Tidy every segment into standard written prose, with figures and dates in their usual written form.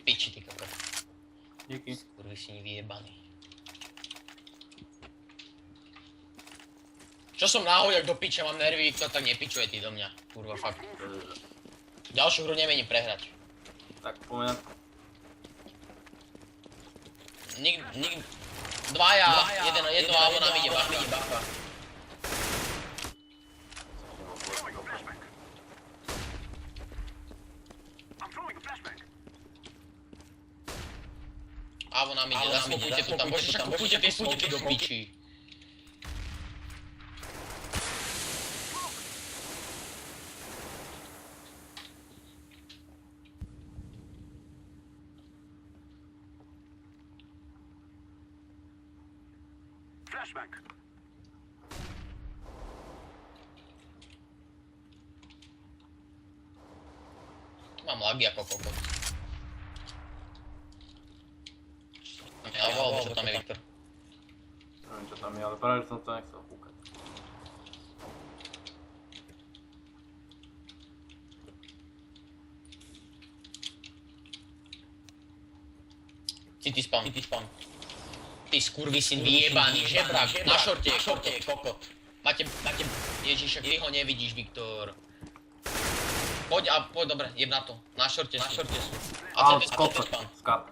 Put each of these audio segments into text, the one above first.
piči, ty kokot. Díky. Skurvisíni vyjebaný. Čo som náhodák do piče, mám nervy, kto tak nepičuje ty do mňa. Kurva, fakt. Ďalšiu hru nemením prehrať. Tak pomeň. Dvaja, jedno avo nám ide bacha. Avo nám ide, zasmokujte to tam, bože, však kupujte tie smoky do piči. Mám lagy ako kokot. Alebo čo tam je Viktor? Neviem čo tam je, ale práve som to nechcel kúkať. City spawn. Ty skurvisín vyjebaný, žebrak, na šorte je kokot. Máte, ježiš, ty ho nevidíš, Viktor. Poď, dobre, jeb na to. Na šorte sú. A CT spawn. Skap.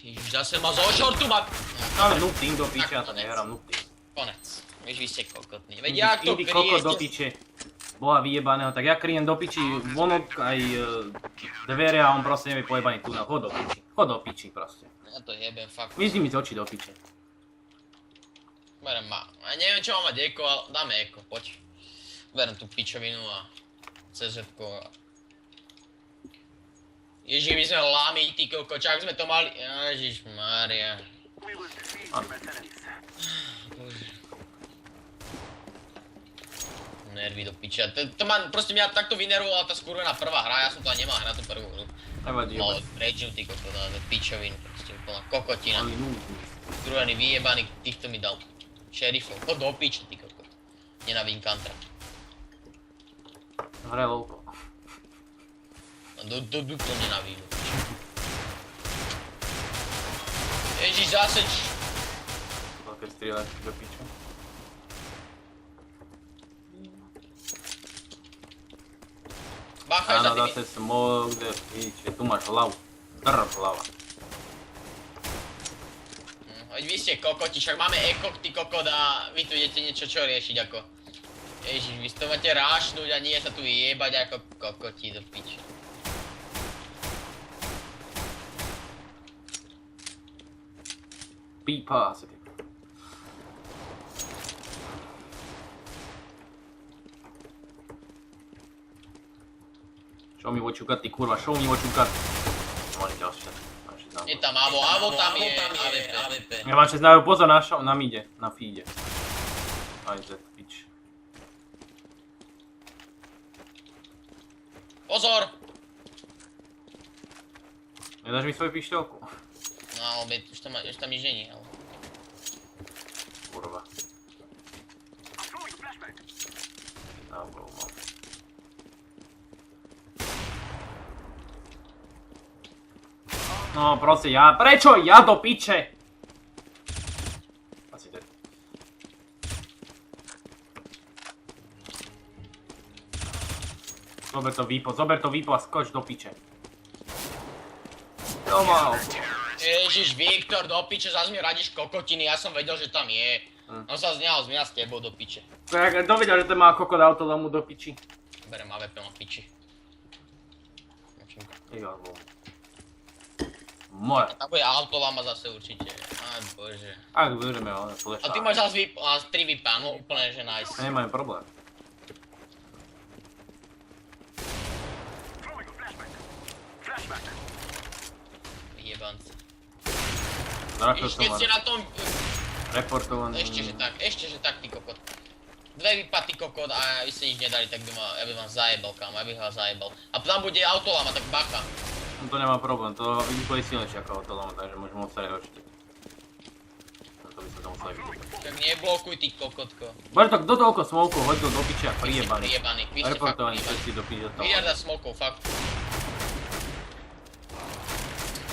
Ježiš, zase ma zo šortu ma... Ale noob team do piče, ja to nehrám noob team. Konec. Vieš, vy ste kokotní. Veď jak to Indy kokot do kryjete? piče. Boha vyjebaného, tak ja kryjem do piči vonok aj dvere a on proste nevie pojebaný tunel. Chod do piči proste. Ja to jebem, fakt. Vyzdi mi z očí do piče. Berem ma. Ja neviem čo mám mať eko, ale dáme eko, poď. Berem tú pičovinu a CZ-ko a... Ježiš, my sme lami, ty koko, čak sme to mali... Ježišmária. Nervy do piče. To ma, proste mňa takto vynervovala tá skurvená prvá hra, ja som to ani nemal hrať na tú prvú hru. Nevadí, Mal rageu, ty koko, do pičovinu, proste úplná kokotina. ale noob. Skurvený vyjebaný, týchto mi dal šerifov. Chod do piče, ty koko. Nenavidím kantra. Hre lowko. Do to nenavidím. Ježiš, zase Také strieľačky do piče. Bacha, Áno, za tými... zase smog, kde piče, tu máš hlavu. Drp hlava. Veď vy ste kokoti, však máme ekok, ty kokot a vy tu idete niečo čo riešiť ako... Ježiš, vy to máte rášnúť a nie sa tu vyjebať ako kokoti do piče. Pípa asi. Show me what you got, ty kurva, show me what you got. Môže ďalšie. Je tam Avo tam je AVP. Ja mám 6 dávajú pozor na mide, na feede. Aj Z, pič. Pozor! Nedáš mi svoju pišťalku? No ale už tam nič není, ale... Kurva. No proste prečo ja do piče? Asi dead. Zober to výpo a skoč do piče. Jo mal. Ježiš, Viktor, do piče, zase mi radíš kokotiny, ja som vedel, že tam je. On sa zňal z mňa s tebou do piče. Tak kto vedel, že to má kokot autolomu do piči? Berem AVP na piči. Jabo. More. Tak bude autolama zase určite. Aj bože. Ak budeme, ale flash. A ty máš zase 3 VP, no úplne že nice. Nemajú problém. Jebance. Zrakil som Keď ste na tom... reportovaný. Ešte že tak, ty kokot. 2 vypaty kokot a vy ste nič nedali, tak ja by vám zajebal, kámo, ja bych vás zajebal. A tam bude autolama, tak bacha. No to nemá problém, to bude silnejšie ako autolama, takže môžem odstarať určite. No to by som to musel byť. Tak neblokuj, ty kokotko. Bože, tak kto toľko smokov hodil do piče a Vy ste prijebaný. priebaní, vy ste fakt Reportovaní priebaní. všetci do piče toho. Miliarda smokov, fakt.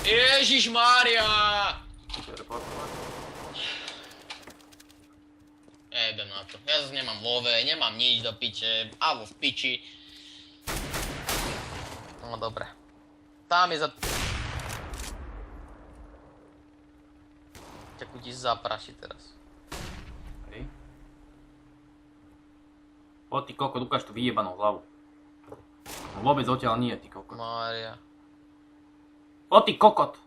Ježišmária! Jebem na to. Ja zase nemám love, nemám nič do piče, alebo v piči. No dobre. Tam je za... Čakú ti zapraši teraz. Hej. O ty kokot, ukáž tú vyjebanú hlavu. No vôbec odtiaľ nie, ty kokot. Mária. O ty kokot!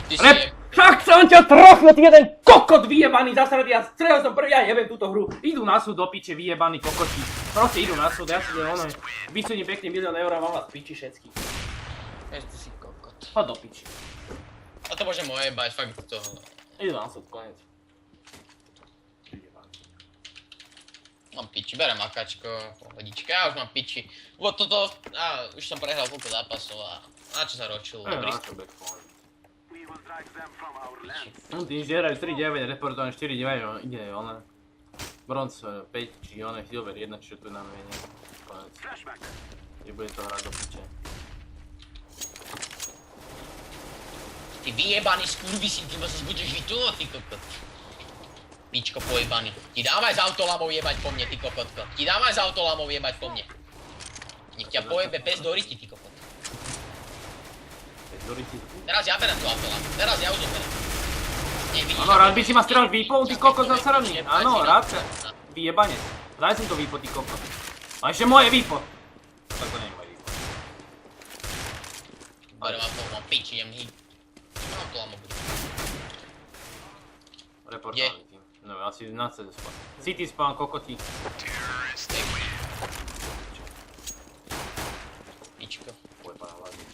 Ty si Rep! je... Však som ťa trafil, ty jeden kokot vyjebaný zasradý a strelil som prvý, ja jebem túto hru. Idú na súd do piče, vyjebaní kokoti. Proste idú na súd, ja si idem ono, vysúdim pekný 1 000 000 a mám vás piči všetky. Ty si kokot. Choď do piči. A to môžem ojebať, fakt to... Idú na súd, konec. Mám piči, berem akačko, pohodička, ja už mám piči. Lebo toto... už som prehral koľko zápasov a... Na čo sa ročil, dobrý Na čo backfall. No tí žierajú 3-9, reportované 4-9, ide one. Bronz 5, či one, silver 1, čiže tu nám je konec. Nebude to hrať do piče. Ty vyjebaný skurvisín, ty ma sa budeš vytúvať, ty kokot. Pičko pojebaný. Ti dávaj z autolamov jebať po mne, ty kokotko. Ti dávaj z autolamov jebať po mne. Nech ťa pojebe pes do ryti, ty kokot. Teraz ja berem tú autolamu, teraz ja už zoberem. Áno, rád by si ma strelil výpou, ty kokot zasraný. Áno, rád sa. Vyjebanec. Daj si to výpo, ty kokot. A ešte moje výpo. Tak to nie je moje výpo. Berem autolamu, mám piči, idem hýb. Autolamu bude. Reportovaný tým. No, asi na CD spawn. City spawn, kokoti. Pičko. Pojebaná hlavne.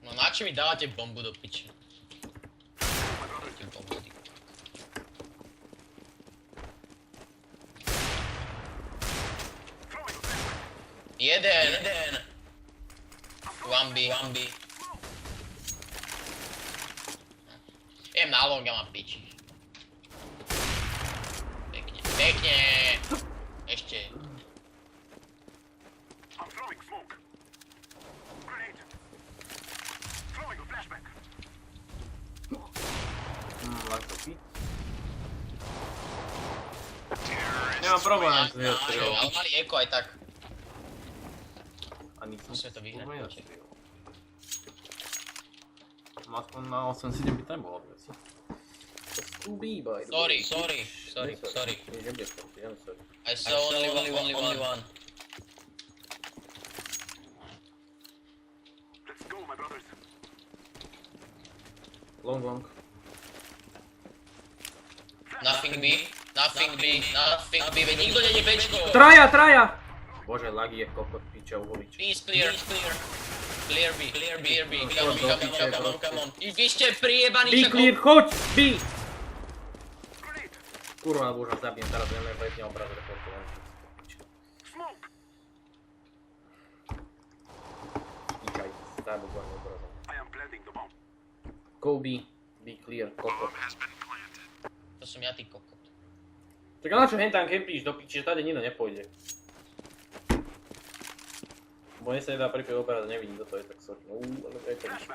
No na čo mi dávate bombu do piče? Dávate bombu, ty. Jeden. Wambi. Idem na long a mám piči. Pekne. Ešte. Like to fit. Nemám problém, že som neodstrelil. Ale mali eko aj tak. A nič som Musíme to vyhrať, kurva počkej. neodstrelil. Aspoň na 8-7 by tam bolo veci. Scooby, by the way. Sorry. Nebudeš to, idem sorry. I saw only one. Long. Nothing B, veď nikto není Bčko. Traja! Bože, lag je kokot, piče, uvolič. Please clear. Clear B, come on. Vy ste priebaní, Be čako. clear, choď! Be! Kurva, bože, zabijem, teraz budeme letne obraz reportovať. Pičaj, stále budeme obrazom. Go B, be clear, kokot. To som ja, ty kokot. Tak na čo hentam kempíš do piči, že tady nikto nepôjde. Bo mne sa nedá pripieť obraz, nevidím, kto to je, tak sorry. No, ale aj to vyšlo.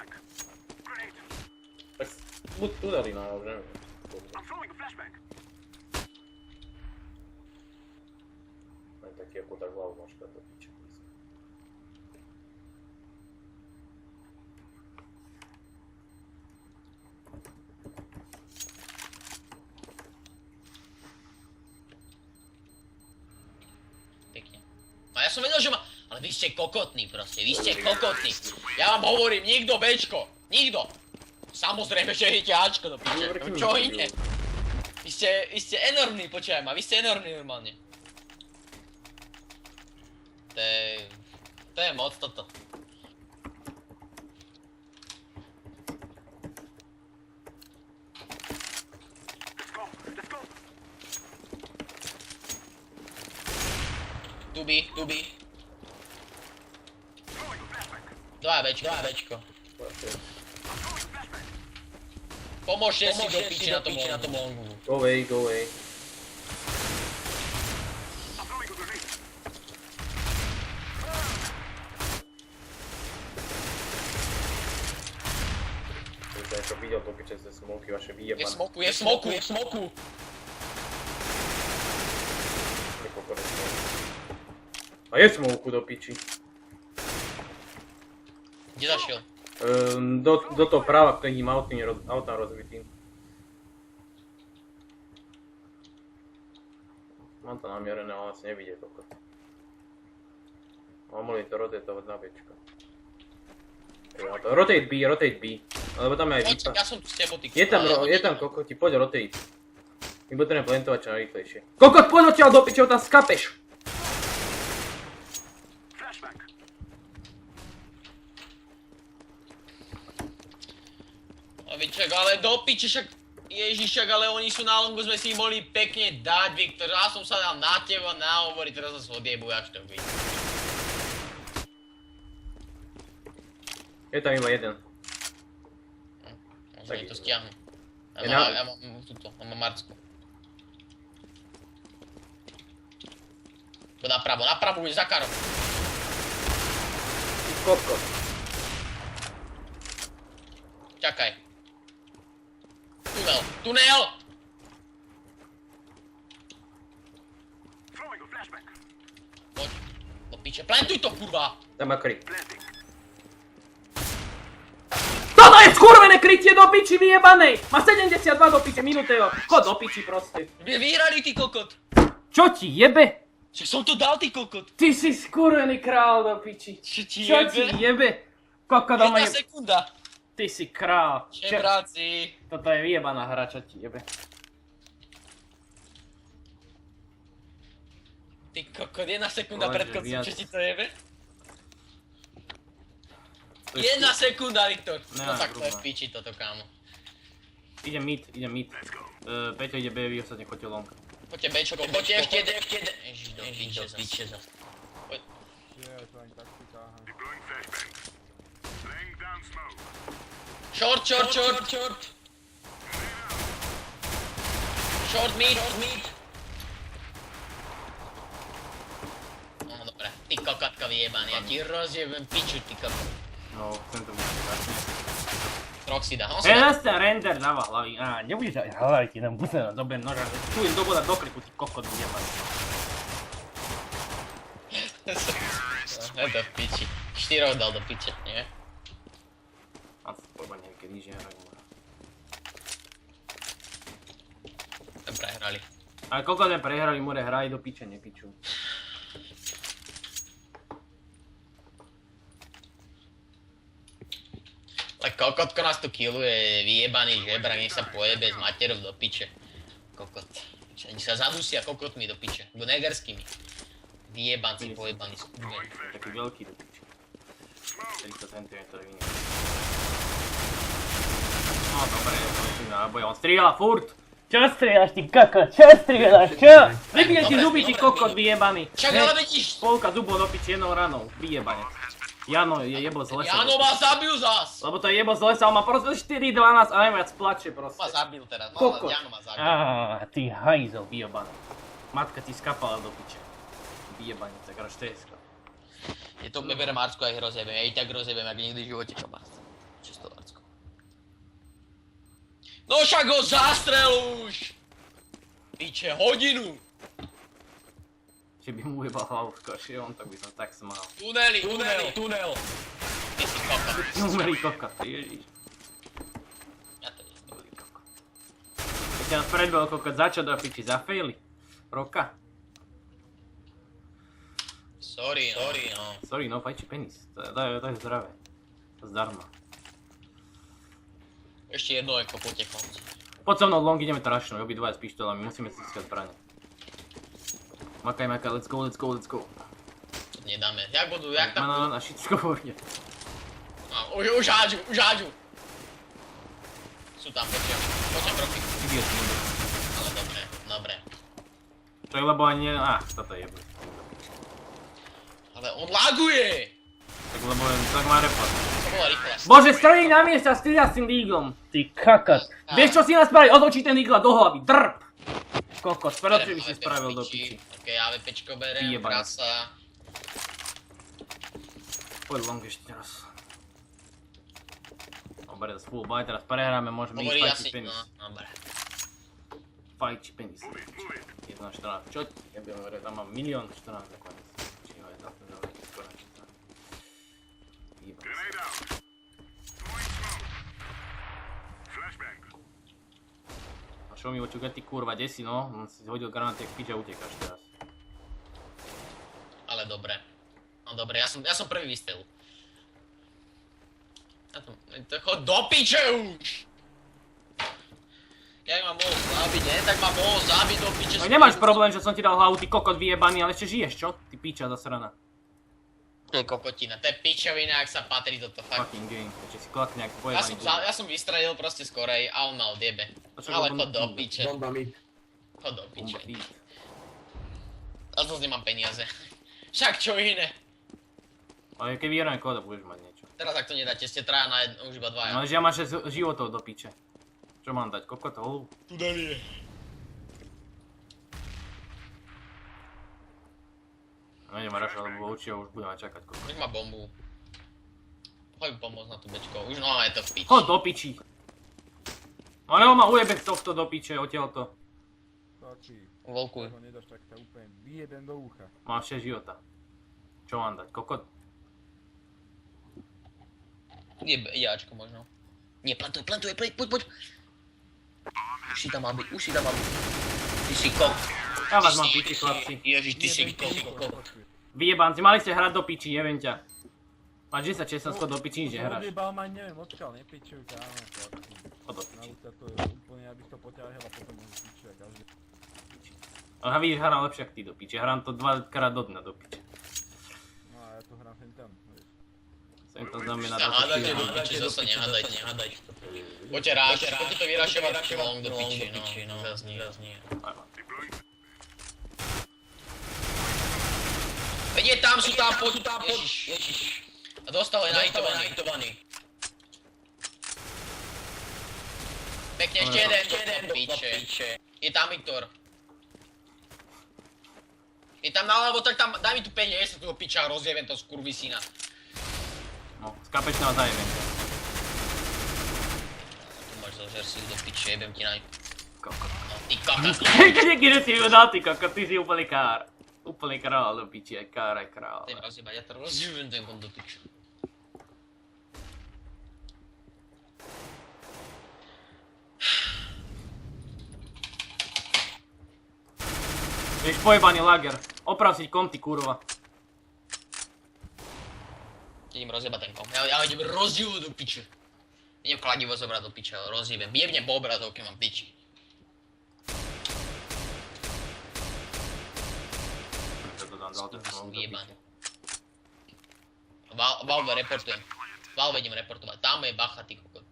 Tak buď tuneli, no, už neviem. Aj taký ako tak hlavu máš do piče. Pekne. A ja som vedel, že ma... Ale vy ste kokotní proste, Ja vám hovorím, nikto Bčko. Nikto. Samozrejme, že idete Ačko do piče. No čo iné? Vy ste enormní, počúvaj ma, vy ste enormní normálne. To je moc toto. Tubi. Dva Bčko. Pomôžte si do piči na tom longu. Go away. To je čo videl do piče ze smoky vaše vyjebané. Je v smoku. A je smoku do piči. Kde zašiel? Do toho práva k tým autám rozbitým. Mám to namierené, ale asi nevidie toto. Mám mohli to rotatovať na Bčko. Rotate B, lebo tam je aj výpa. Ja som tu s tebou, ty Je tam kokoti, poď rotate. My potrebujeme plantovať čo najrýchlejšie. Kokot, poď odtiaľ do piče, tam skapeš! Čak, ale do piči, však Ježišak, ale oni sú na longu, sme si ich mohli pekne dať, Viktor. Ja som sa dal na teba nahovoriť, teraz sa odjebuj, až to vidí. Je tam iba jeden. Možno to stiahnu. Ja mám túto, mám Marcku. Poď napravo, bude za karom. Kokot. Čakaj. Tunel! Poď, do piče, plantuj to, kurva! Tam má kryt. Toto je skurvené krytie do piči vyjebanej! Má 72 do piče, minúteho. Chod do piči proste. Vyhrali, ty kokot! Čo ti jebe? Však som to dal, ty kokot! Ty si skurvený král do piči. Čo ti jebe? Kokot doma Jedna sekunda! Ty si král. Čebráci! Toto je vyjebaná hra, čo ti jebe. Ty kokot, jedna sekunda pred koncom, čo ti to jebe? Jedna sekunda, Viktor! No tak to je v piči toto, kámo. Idem mid. Peťo ide B, vy ostatne choďte long. Poďte Bčko, poďte ešte jeden. Ježiš, do piče zas. Poď. Short. Short mid. No dobre, ty kokotka vyjebaný, ja ti rozjebem piču, ty kokot. No, chcem to môžem vlastne. Roxy dá, on sa dá. Teraz ten render dáva hlavy. Nebudeš aj hlavy, ti tam musím na dobe noža. Čujem dobodať do kriku, ty kokot vyjebaný. Je to v piči. 4 dal do piče, nie? A to niekedy nič nehrajú. Prehrali. Ale koľko sme prehrali, more hraj do piče, nepiču. Tak kokotko nás tu killuje, vyjebaný žebrak, nech sa pojebe s materov do piče. Kokot. Oni sa zadusia kokotmi do piče, bo negerskými. Vyjebanci, pojebaní skurvení. Taký veľký do piče. 40 cm vynie. No dobre, prosím náboj, on strieľa furt! Čo strieľaš ty kokot, čo? Vybije ti zuby ty kokot vyjebaný! Čak ale vidíš! Polka zubov do piči jednou ranou, vyjebanec. Jano je jebo z lesa. Jano ma zabil zas! Lebo to je jebo z lesa, on má proste 4-12 a najviac plače proste. Ma zabil teraz, Kokot. Jano ma zabil. Ty hajzel vyjebaný. Matka ti skapala do piče. Vyjebanec, tak raštejska. Je to bere Marcku a ich rozjebem, ja ich tak rozjebem, jak nikdy v živote kamarát. Čisto Marcku. No však ho zastrel už! Piče, hodinu! Či by mu ujebal hlavu v koši, on tak by som tak smál. Tunel! Ty si kokot. Numerý kokot, ježiš. Ja to nesmím. Numerý kokot. Keď ťa predbel kokot, za čo do piči? Za faily? Roka? Sorry no. Sorry, no fajči penis. To je zdravé. Zdarma. Ešte jedno eko, poďte konci. Poď so mnou long, ideme to rašnúť, obidvaja s pištolami, musíme si získať zbrane. Makaj, let's go. To nedáme. Jak budú, jak tam budú? Na všetko vorne. Už hádžu. Sú tam, poďte profi. Ale dobre. To je lebo ani toto je jebne. Ale on laguje! Tak lebo tak má report. To bola rýchla. Bože, strelí na mieste a strieľa s tým díglom. Ty kakot. Vieš čo si nás spraviť? Otočí ten dígla do hlavy. Drp! Kokos, pretože by si spravil do piči. Ok, AWPčko berem, Vyjebane. krása. Poď long ešte raz. Dobre, to full buy, teraz prehráme, môžeme ísť Hovorí fajčiť asi, penis. no, dobre. Fajči penis. 1.14, čo? Ja by hovoril, tam mám 1 014 000 nakoniec. Či ho je tam ten veľký skoro čísla. Výborné. A čo mi oču, keď ty kurva desi, no? On si hodil granát, jak pič a utekáš teraz. Ale dobre. No dobre, ja som prvý vystrel. Chod do piče už! Ja ma mohol zabiť, ne? Tak ma mohol zabiť do piče. No nemáš problém, že som ti dal hlavu, ty kokot vyjebaný, ale ešte žiješ, čo? Ty piča zasrana. To je kokotina, to je pičovina, ak sa patrí toto fakt. Fucking game, ešte si klakne ako pojebaný. Ja som vystredil proste skorej a on mal diebe. Ale chod do piče. Bomba mi. Chod do piče. Bomba feed. A zase nemám peniaze. Však čo iné. Ale keď vyhráme kóda, budeš mať niečo. Teraz ak to nedáte, ste traja na jedno, už iba No dvaja. ale že ja máš 6 životov do piče. Čo mám dať? Kokotov? Tu dali je. No idem rašať, lebo určite už budeme čakať kokot. Nech má bombu. Choď mi pomôcť na tú bečko, už no je to v piči. Chod do piči. No ale on ma ujebe z tohto do piče, odtiaľto. Stačí. Volkuj. Ako nedáš, tak ťa úplne vyjebem do ucha. Mám 6 života. Čo mám dať? Kokot? Jačko možno. Nie, plantuj, poď. Už si tam mal byť. Ty si kok. Ja vás mám piči, chlapci. Ježiš, ty si kok. Vyjebanci, mali ste hrať do piči, jeviem ťa. Máš 10 16 do piči, nič nehráš. Odjebal ma, neviem odkiaľ, nepičuj ťa, áno, chlapci. Chod do piči. Nauč sa to úplne, abych to poťahil a potom už pičuje každý. Ale vidíš, hrám lepšie ako ty do piče. Hrám to 2 krát do dňa do piče. No a ja to hrám sem tam, vieš. Sem to znamená Hádajte do 24. piči, zase nehádajte. Poďte to vyrašovať long do piči, no. Zas nie. Veď tam sú tam, poď. Ježiš. A dostal je nahitovaný. Pekne, ešte jeden, piče. Je tam Viktor. Je tam naľavo, tak tam, daj mi tu 5, ja sa tu piča a rozjebem to skurvisína. No, z kapečného zajebem ťa. Tu máš zožer si do piče, jebem ti naj... Kokot. No, ty kakas. Keď si ju dal, ty kokot, ty si úplný kár. Úplný král do piči, aj kár, aj král. Chcem rozjebať, ja to rozjebem ten kon do piče. Vieš, pojebaný lager. Oprav si kom, ty kurva. Idem rozjebať ten kom. Ja idem rozjebať do piče. Idem kladivo zobrať do piče, ale rozjebem. Jebnem po obrazovke, mám piči. Som vyjebaný. Valve reportujem. Valve idem reportovať. Tam je bacha, ty kokot.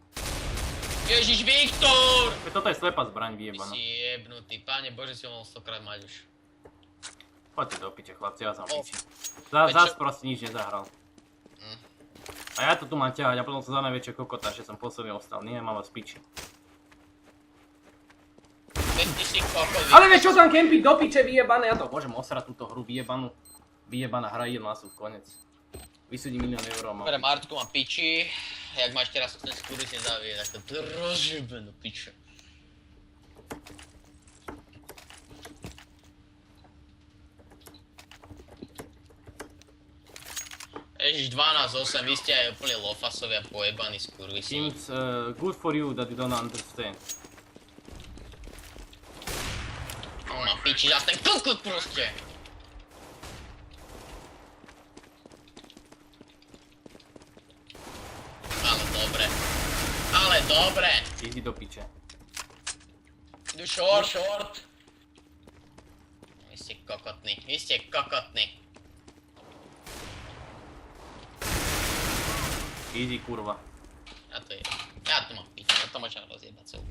Ježiš, Viktor! Toto je slepá zbraň Ty vyjebaná. si jebnutý, páne Bože, si ho mohol 100-krát mať už. Poďte do piče, chlapci, ja som O. piči. Zas proste nič nezahral. A ja to tu mám ťahať a potom sa za najväčšie kokota, že som posledný ostal. Nie, mám vás piči. Veď ty si kokot, Ale vieš čo tam kempí do piče vyjebané? Ja to môžem osrať túto hru vyjebanú. Vyjebaná hra, jedno na súd, konec. Vysúdi 1 000 000 eur mám. Dobre, Martku mám piči. Jak máš teraz ten skúry si zavie, tak to rozjebem do piče. Ježiš, 12-8, vy ste aj úplne lofasovia pojebaní skurvisi. Seems good for you that you don't understand. On má piči, zás ten kokot proste. Ale dobre. Easy do piče. Idú short. Vy ste kokotní. Easy kurva. Ja tu mám piči, ja to môžem rozjebať celú.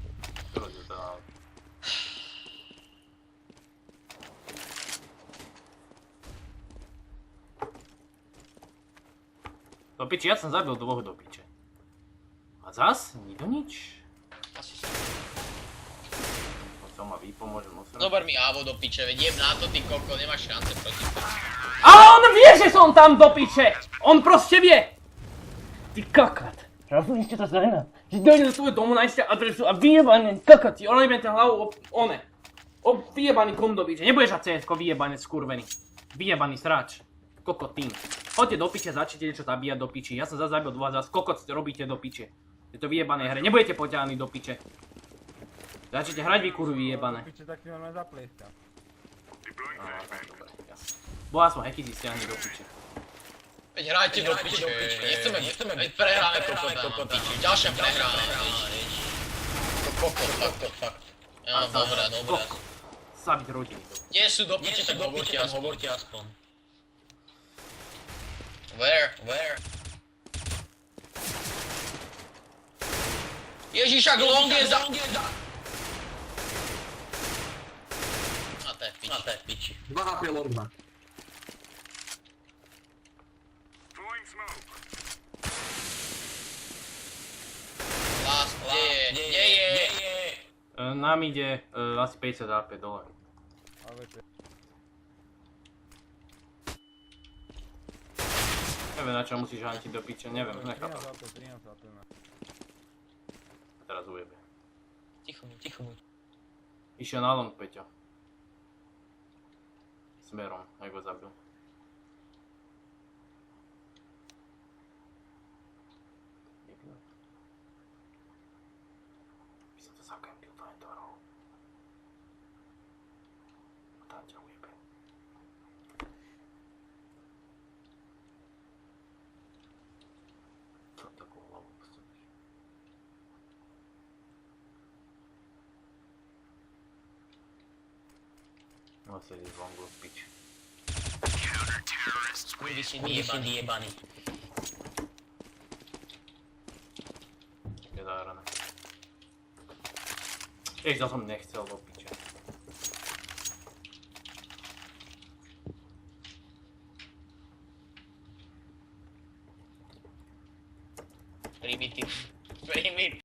Do piči, ja som zabil dvoch do piče. A zas? Nikto nič. Asi To ma vypomôžem osrať. zober mi Avo do piče, veď jeb na to, ty koko, nemáš šance proti tomu. A on vie, že som tam do piče! On proste vie! Ty kakát. Rozumieš, čo to znamená? Že dojde do tvojho domu, nájsť adresu a vyjebaný kakát ti, ona ten hlavu vyjebaný kom do piče. Nebudeš mať CS-ko vyjebaný skurvený. Vyjebaný sráč. Kokot tým. Choďte do piče, začnite niečo zabíjať do piči. Ja som zase zabil dva, zase kokot robíte do piče. Je to vyjebané hre, nebudete poťahaní do piče. Začnite hrať vy kurvy vyjebané. Piče, tak ti normálne zaplieska. Dobre, jasne. Bo aspoň hacky si stiahni do piče. Veď hrajte do piče, nechceme, veď prehráme kokota na piči, ďalšia prehráme, viď. Kokot, fakt. Ja, dobré. Zabiť rodiny. Nie sú do piče, tak hovorte aspoň. Where? Ježišak, long je za... Na té piči. 2 HP long má. Last, kde je? Nám ide asi 50 HP dole. Ale to je... Neviem, na čo musíš hantiť do piče, neviem, 13 nechápam. HP, 13 HP má. A teraz ujebe. Ticho buď. Išiel na long, Peťo. Smerom, jak ho zabil. By som to zakempil do endorov. A tam ťa ujebe. Čo takú hlavu postavíš? No sedí z longu v piči. Skurvysyn vyjebaný. Je zahrané. To som nechcel do piče. Primitív.